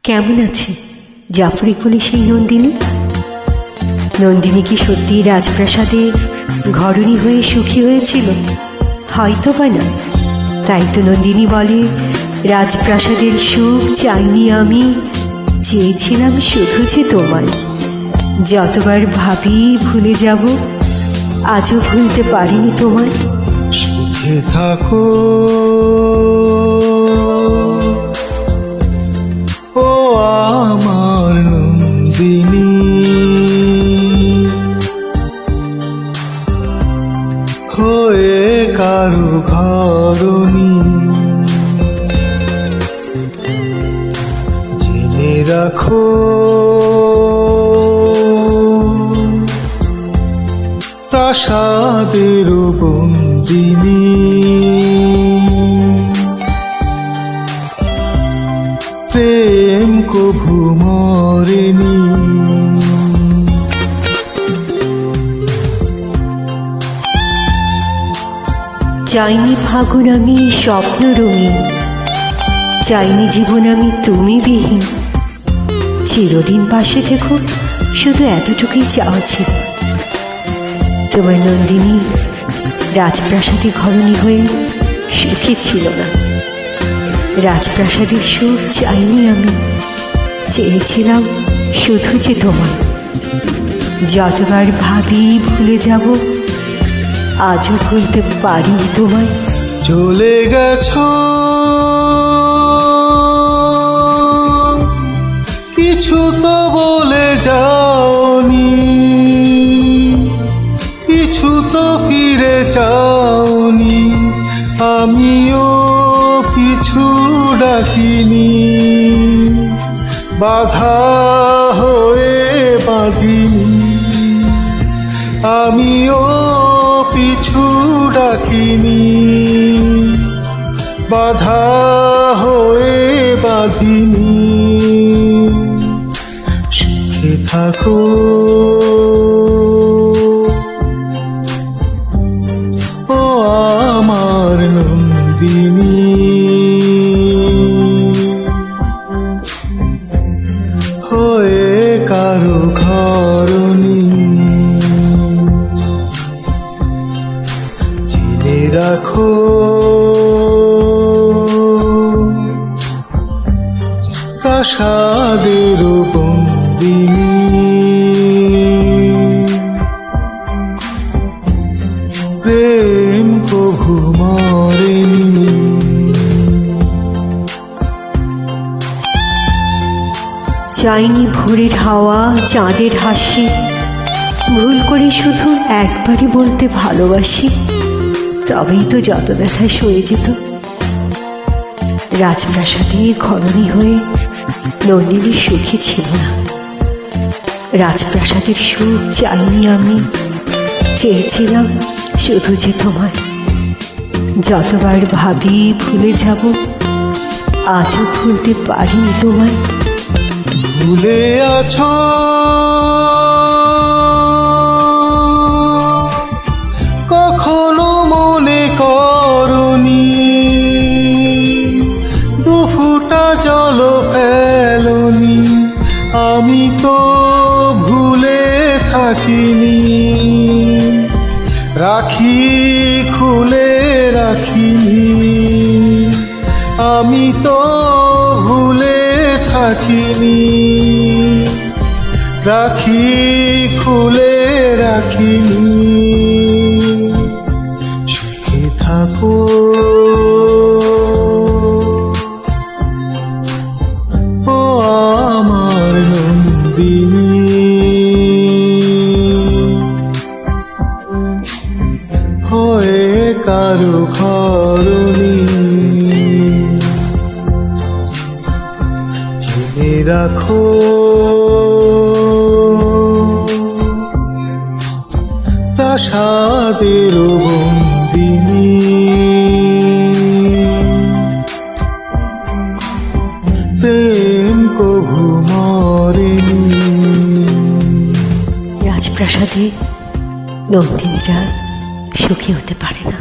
কেমন আছে জাফরি কোলে সেই নন্দিনী? নন্দিনী কি সত্যি রাজপ্রাসাদে ঘরণী হয়ে সুখী হয়েছিল? হয়তো বা না। তাই তো নন্দিনী বলে, রাজপ্রাসাদের সুখ চাইনি আমি, চেয়েছিলাম শুধু যে তোমায়। যতবার ভাবি ভুলে যাব, আজও ভুলতে পারিনি তোমায়। সুখে থাকো ও আমার নন্দিনী, হয়ে কারো ঘরণী। জেনে রাখো প্রাসাদের বন্দিনী, প্রেম কভু মরেনি। চাইনি ফাগুন আমি স্বপ্ন রঙিন, চাইনি জীবন আমি তুমি বিহীন। চিরদিন পাশে থেকো, শুধু এতটুকুই চাওয়া ছিল। তোমার নন্দিনী রাজপ্রাসাদে ঘরণী হয়ে সুখী ছিল না। রাজপ্রাসাদের সুখ চাইনি আমি, চেয়েছিলাম শুধু যে তোমায়। যতবার ভাবি ভুলে যাব, আজও ভুলতে পারিনি তোমায়। চলে গেছ কিছু তো বলে যাওনি, কিছু তো ফিরে যাওনি। আমিও পিছু ডাকিনি, বাধা হয়ে বাঁধিনি। আমিও পিছু ডাকিনি, বাধা হয়ে বাঁধিনি। সুখে থাকো ও আমার নন্দিনী, হয়ে কারো ঘরণী। জেনে রাখো প্রাসাদের বন্দিনী, প্রেম কভু মরেনি। চাইনি ভোরের হাওয়া চাঁদের হাসি, ভুল করে শুধু একবারই বলতে ভালোবাসি। তবেই তো যত ব্যথা সয়ে যেত। রাজপ্রাসাদে ঘরণী হয়ে নন্দিনী সুখী ছিল না। রাজপ্রাসাদের সুখ চাইনি আমি, চেয়েছিলাম শুধু যে তোমায়। যতবার ভাবি ভুলে যাব, আজও ভুলতে পারিনি তোমায়। ভুলে আছো কখনো মনে করনি, দুফুটা জল ফেলনি। আমি তো ভুলে থাকিনি, রাখি খুলে রাখিনি। আমি তো ভুলে থাকিনি, রাখি খুলে রাখিনি। সুখে থাকো ও আমার নন্দিনী, হয়ে কারো ঘরণী। জেনে রাখো প্রাসাদের বন্দিনী, প্রেম কভু মরেনি। রাজপ্রাসাদে নন্দিনীরা সুখী হতে পারে না।